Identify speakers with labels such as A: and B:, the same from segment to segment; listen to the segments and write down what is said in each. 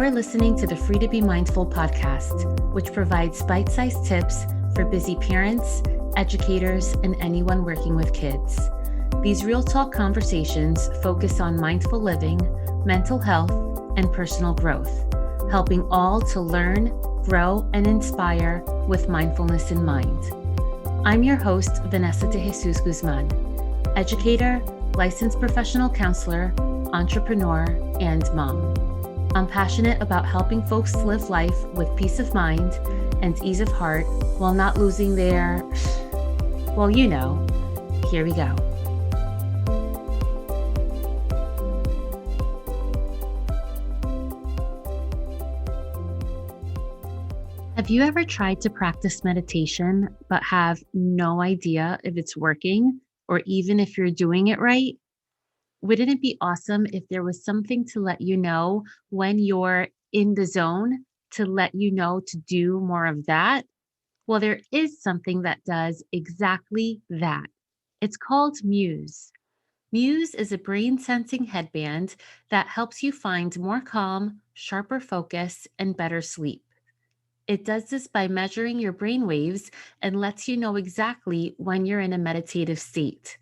A: You're listening to the Free to Be Mindful podcast, which provides bite-sized tips for busy parents, educators, and anyone working with kids. These real talk conversations focus on mindful living, mental health, and personal growth, helping all to learn, grow, and inspire with mindfulness in mind. I'm your host, Vanessa de Jesus Guzman, educator, licensed professional counselor, entrepreneur, and mom. I'm passionate about helping folks live life with peace of mind and ease of heart while not losing their, well, you know, here we go. Have you ever tried to practice meditation but have no idea if it's working or even if you're doing it right? Wouldn't it be awesome if there was something to let you know when you're in the zone, to let you know to do more of that? Well, there is something that does exactly that. It's called Muse. Muse is a brain sensing headband that helps you find more calm, sharper focus, and better sleep. It does this by measuring your brain waves and lets you know exactly when you're in a meditative state.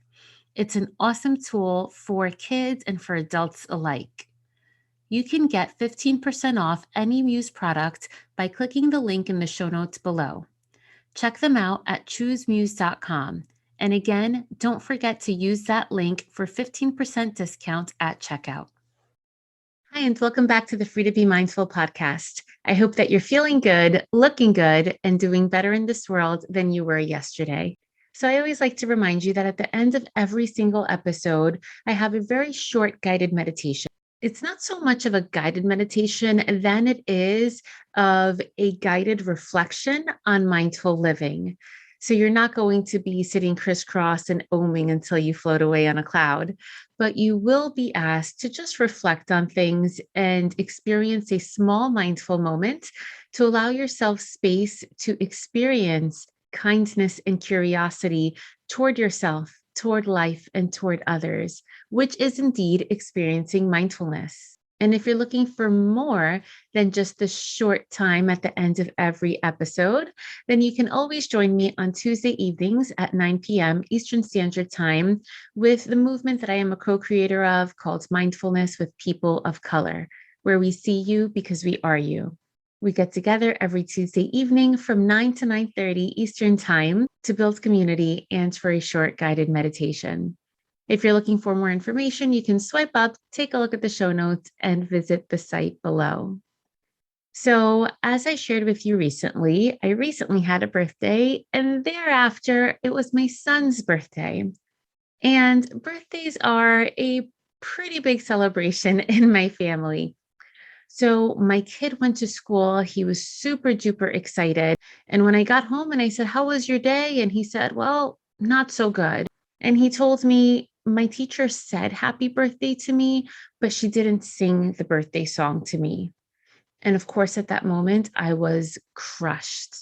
A: It's an awesome tool for kids and for adults alike. You can get 15% off any Muse product by clicking the link in the show notes below. Check them out at choosemuse.com. And again, don't forget to use that link for 15% discount at checkout. Hi, and welcome back to the Free to Be Mindful podcast. I hope that you're feeling good, looking good, and doing better in this world than you were yesterday. So I always like to remind you that at the end of every single episode, I have a very short guided meditation. It's not so much of a guided meditation than it is of a guided reflection on mindful living. So you're not going to be sitting crisscross and oming until you float away on a cloud, but you will be asked to just reflect on things and experience a small mindful moment to allow yourself space to experience kindness and curiosity toward yourself, toward life, and toward others, which is indeed experiencing mindfulness. And if you're looking for more than just the short time at the end of every episode, then you can always join me on Tuesday evenings at 9 p.m. Eastern Standard Time with the movement that I am a co-creator of called Mindfulness with People of Color, where we see you because we are you. We get together every Tuesday evening from 9 to 9:30 Eastern Time to build community and for a short guided meditation. If you're looking for more information, you can swipe up, take a look at the show notes, and visit the site below. So, as I shared with you recently, I recently had a birthday, and thereafter, it was my son's birthday. And birthdays are a pretty big celebration in my family. So my kid went to school. He was super duper excited. And when I got home and I said, "How was your day?" And he said, "Well, not so good." And he told me, "My teacher said happy birthday to me, but she didn't sing the birthday song to me." And of course, at that moment, I was crushed.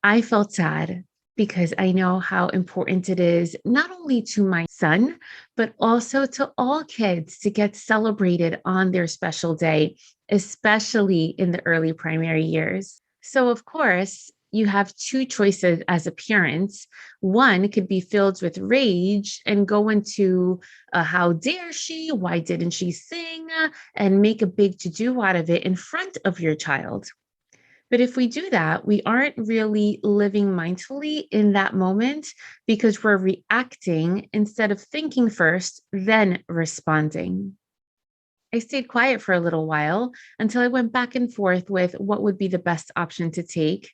A: I felt sad because I know how important it is, not only to my son, but also to all kids to get celebrated on their special day, especially in the early primary years. So, of course, you have two choices as a parent. One could be filled with rage and go into how dare she, why didn't she sing, and make a big to-do out of it in front of your child. But if we do that, we aren't really living mindfully in that moment because we're reacting instead of thinking first, then responding. I stayed quiet for a little while until I went back and forth with what would be the best option to take.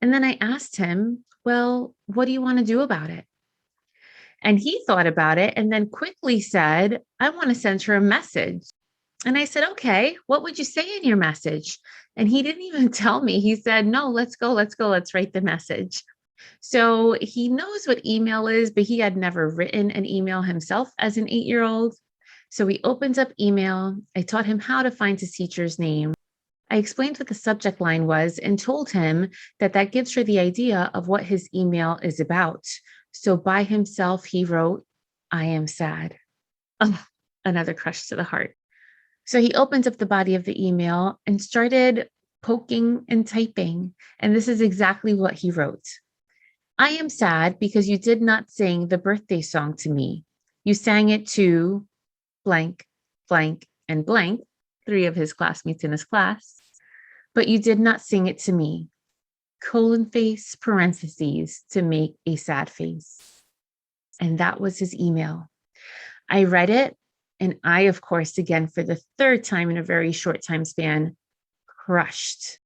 A: And then I asked him, "Well, what do you want to do about it?" And he thought about it and then quickly said, "I want to send her a message." And I said, "Okay, what would you say in your message?" And he didn't even tell me. He said, "No, let's go, let's write the message." So he knows what email is, but he had never written an email himself as an 8-year-old. So he opens up email. I taught him how to find his teacher's name. I explained what the subject line was and told him that that gives her the idea of what his email is about. So by himself, he wrote, "I am sad." Oh, another crush to the heart. So he opened up the body of the email and started poking and typing. And this is exactly what he wrote. I am sad because you did not sing the birthday song to me. You sang it to blank, blank, and blank, 3 of his classmates in his class, but you did not sing it to me. Colon face, parentheses, to make a sad face. And that was his email. I read it, and I, of course, again, for the 3rd time in a very short time span, crushed.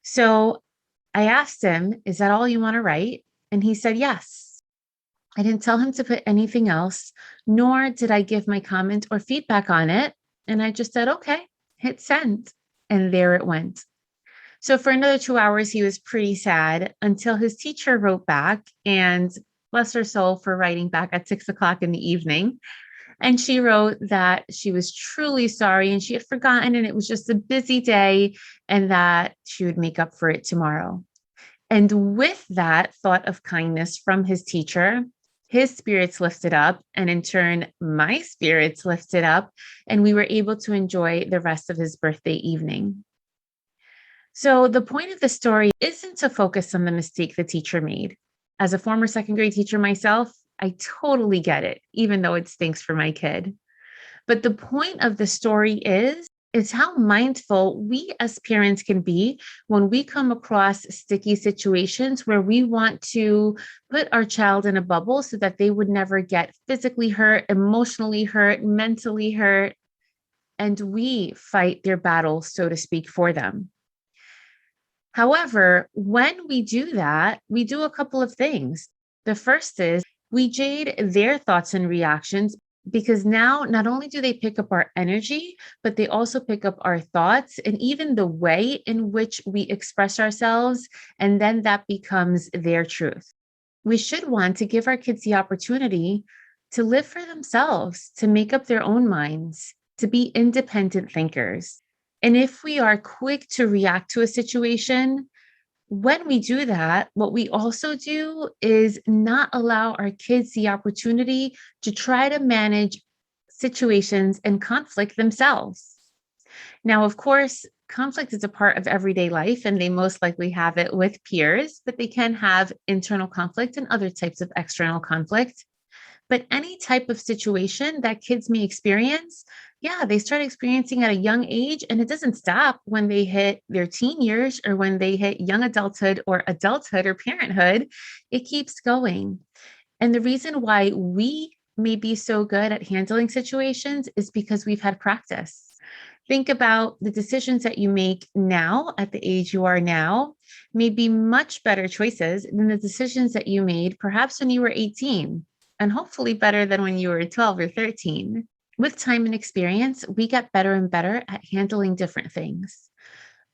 A: So I asked him, is that all you want to write? And he said, yes. I didn't tell him to put anything else, nor did I give my comment or feedback on it. And I just said, okay, hit send. And there it went. So for another 2 hours, he was pretty sad until his teacher wrote back, and bless her soul for writing back at 6 o'clock in the evening. And she wrote that she was truly sorry and she had forgotten, and it was just a busy day, and that she would make up for it tomorrow. And with that thought of kindness from his teacher, his spirits lifted up, and in turn, my spirits lifted up, and we were able to enjoy the rest of his birthday evening. So the point of the story isn't to focus on the mistake the teacher made. As a former 2nd grade teacher myself, I totally get it, even though it stinks for my kid. But the point of the story is how mindful we as parents can be when we come across sticky situations where we want to put our child in a bubble so that they would never get physically hurt, emotionally hurt, mentally hurt, and we fight their battle, so to speak, for them. However, when we do that, we do a couple of things. The first is we jade their thoughts and reactions, because now not only do they pick up our energy, but they also pick up our thoughts and even the way in which we express ourselves. And then that becomes their truth. We should want to give our kids the opportunity to live for themselves, to make up their own minds, to be independent thinkers. And if we are quick to react to a situation, when we do that, what we also do is not allow our kids the opportunity to try to manage situations and conflict themselves. Now, of course, conflict is a part of everyday life, and they most likely have it with peers, but they can have internal conflict and other types of external conflict. But any type of situation that kids may experience, yeah, they start experiencing at a young age, and it doesn't stop when they hit their teen years or when they hit young adulthood or parenthood. It keeps going. And the reason why we may be so good at handling situations is because we've had practice. Think about the decisions that you make now at the age you are now may be much better choices than the decisions that you made perhaps when you were 18, and hopefully better than when you were 12 or 13. With time and experience, we get better and better at handling different things.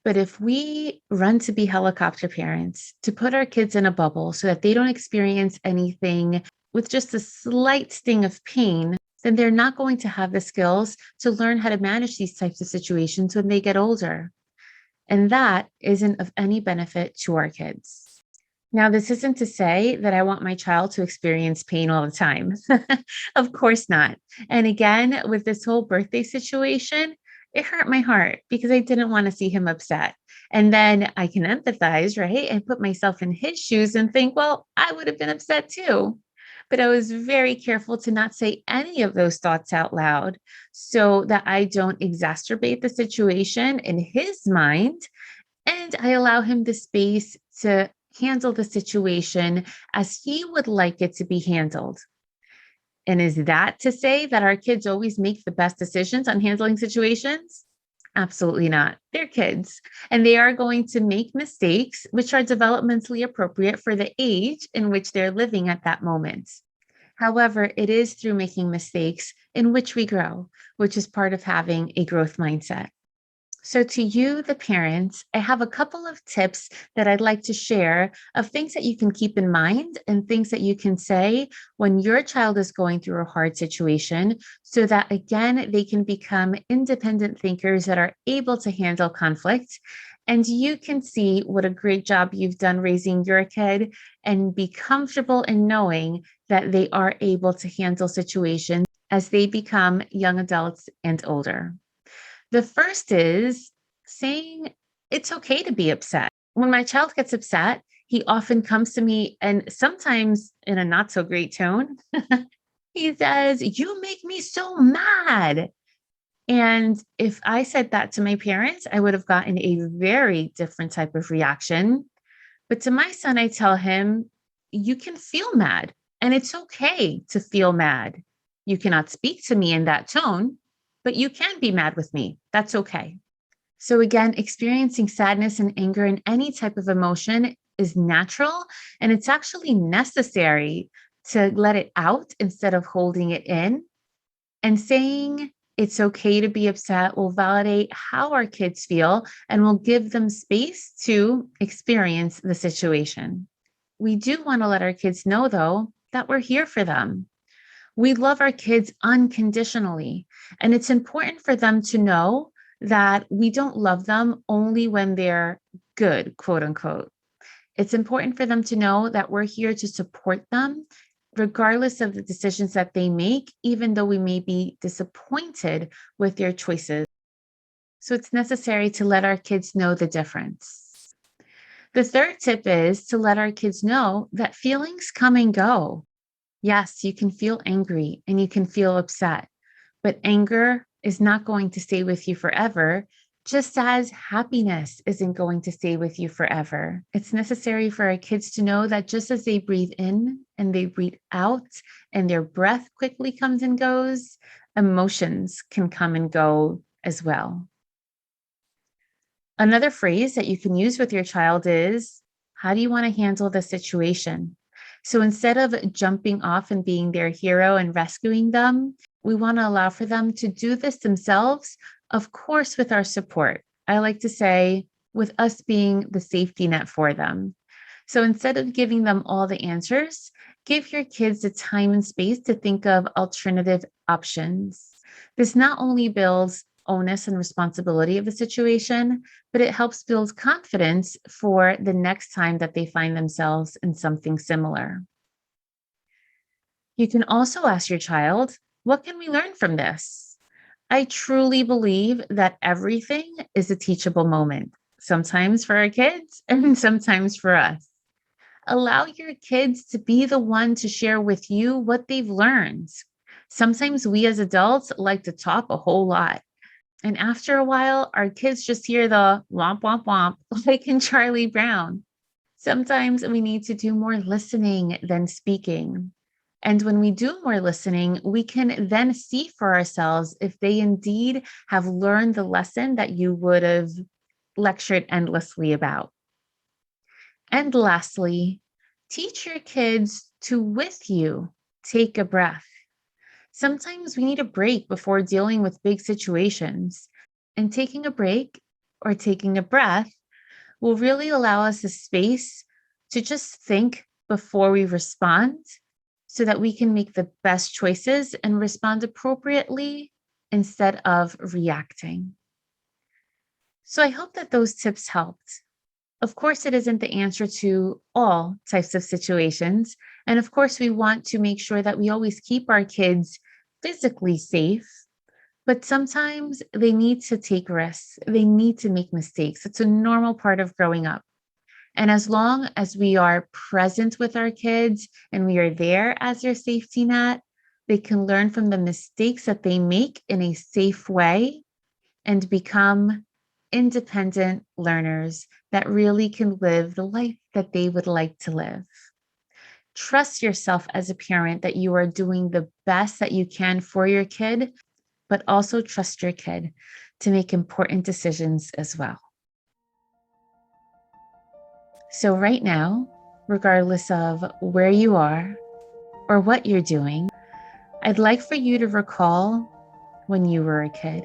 A: But if we run to be helicopter parents, to put our kids in a bubble so that they don't experience anything with just a slight sting of pain, then they're not going to have the skills to learn how to manage these types of situations when they get older. And that isn't of any benefit to our kids. Now, this isn't to say that I want my child to experience pain all the time. Of course not. And again, with this whole birthday situation, it hurt my heart because I didn't want to see him upset. And then I can empathize, right? And put myself in his shoes and think, well, I would have been upset too. But I was very careful to not say any of those thoughts out loud so that I don't exacerbate the situation in his mind. And I allow him the space to handle the situation as he would like it to be handled. And is that to say that our kids always make the best decisions on handling situations? Absolutely not. They're kids, and they are going to make mistakes, which are developmentally appropriate for the age in which they're living at that moment. However, it is through making mistakes in which we grow, which is part of having a growth mindset. So to you, the parents, I have a couple of tips that I'd like to share of things that you can keep in mind and things that you can say when your child is going through a hard situation so that, again, they can become independent thinkers that are able to handle conflict. And you can see what a great job you've done raising your kid and be comfortable in knowing that they are able to handle situations as they become young adults and older. The first is saying it's okay to be upset. When my child gets upset, he often comes to me and sometimes in a not so great tone. He says, "You make me so mad." And if I said that to my parents, I would have gotten a very different type of reaction. But to my son, I tell him, "You can feel mad, and it's okay to feel mad. You cannot speak to me in that tone, but you can be mad with me. That's okay." So, again, experiencing sadness and anger and any type of emotion is natural, and it's actually necessary to let it out instead of holding it in. And saying it's okay to be upset will validate how our kids feel and will give them space to experience the situation. We do want to let our kids know, though, that we're here for them. We love our kids unconditionally. And it's important for them to know that we don't love them only when they're good, quote unquote. It's important for them to know that we're here to support them, regardless of the decisions that they make, even though we may be disappointed with their choices. So it's necessary to let our kids know the difference. The third tip is to let our kids know that feelings come and go. Yes, you can feel angry and you can feel upset, but anger is not going to stay with you forever, just as happiness isn't going to stay with you forever. It's necessary for our kids to know that just as they breathe in and they breathe out and their breath quickly comes and goes, emotions can come and go as well. Another phrase that you can use with your child is, "How do you want to handle the situation?" So instead of jumping off and being their hero and rescuing them, we want to allow for them to do this themselves, of course, with our support. I like to say, with us being the safety net for them. So instead of giving them all the answers, give your kids the time and space to think of alternative options. This not only builds onus and responsibility of the situation, but it helps build confidence for the next time that they find themselves in something similar. You can also ask your child, "What can we learn from this?" I truly believe that everything is a teachable moment, sometimes for our kids and sometimes for us. Allow your kids to be the one to share with you what they've learned. Sometimes we as adults like to talk a whole lot. And after a while, our kids just hear the womp, womp, womp, like in Charlie Brown. Sometimes we need to do more listening than speaking. And when we do more listening, we can then see for ourselves if they indeed have learned the lesson that you would have lectured endlessly about. And lastly, teach your kids to, with you, take a breath. Sometimes we need a break before dealing with big situations, and taking a break or taking a breath will really allow us the space to just think before we respond so that we can make the best choices and respond appropriately instead of reacting. So I hope that those tips helped. Of course, it isn't the answer to all types of situations. And of course, we want to make sure that we always keep our kids physically safe, but sometimes they need to take risks. They need to make mistakes. It's a normal part of growing up. And as long as we are present with our kids and we are there as their safety net, they can learn from the mistakes that they make in a safe way and become independent learners that really can live the life that they would like to live. Trust yourself as a parent that you are doing the best that you can for your kid, but also trust your kid to make important decisions as well. So, right now, regardless of where you are or what you're doing, I'd like for you to recall when you were a kid.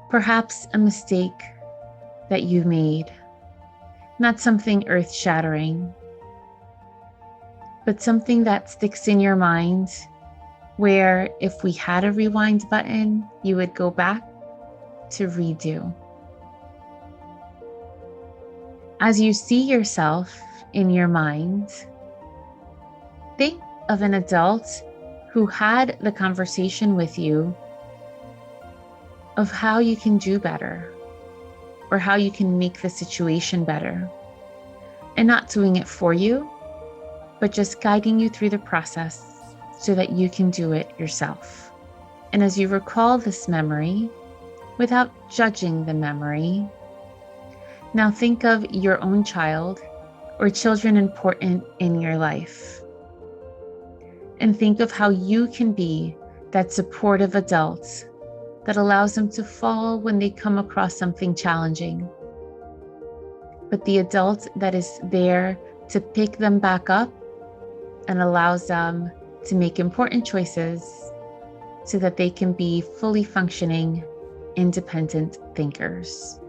A: Perhaps a mistake that you made, not something earth shattering, but something that sticks in your mind where if we had a rewind button, you would go back to redo. As you see yourself in your mind, think of an adult who had the conversation with you of how you can do better or how you can make the situation better. And not doing it for you, but just guiding you through the process so that you can do it yourself. And as you recall this memory, without judging the memory, now think of your own child or children important in your life. And think of how you can be that supportive adult that allows them to fall when they come across something challenging, but the adult that is there to pick them back up and allows them to make important choices so that they can be fully functioning, independent thinkers.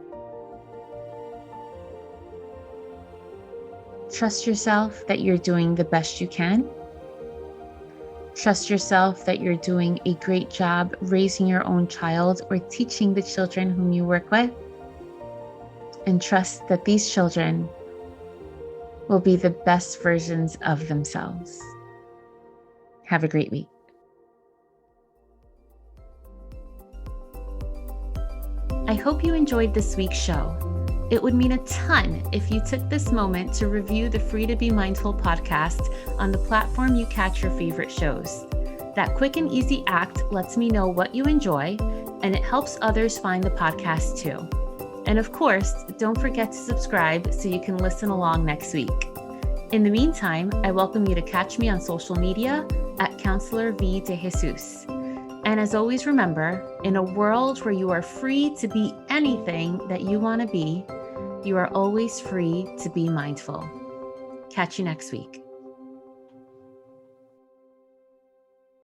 A: Trust yourself that you're doing the best you can. Trust yourself that you're doing a great job raising your own child or teaching the children whom you work with. And trust that these children will be the best versions of themselves. Have a great week. I hope you enjoyed this week's show. It would mean a ton if you took this moment to review the Free to Be Mindful podcast on the platform you catch your favorite shows. That quick and easy act lets me know what you enjoy, and it helps others find the podcast too. And of course, don't forget to subscribe so you can listen along next week. In the meantime, I welcome you to catch me on social media at Counselor V de Jesus. And as always, remember, in a world where you are free to be anything that you want to be, you are always free to be mindful. Catch you next week.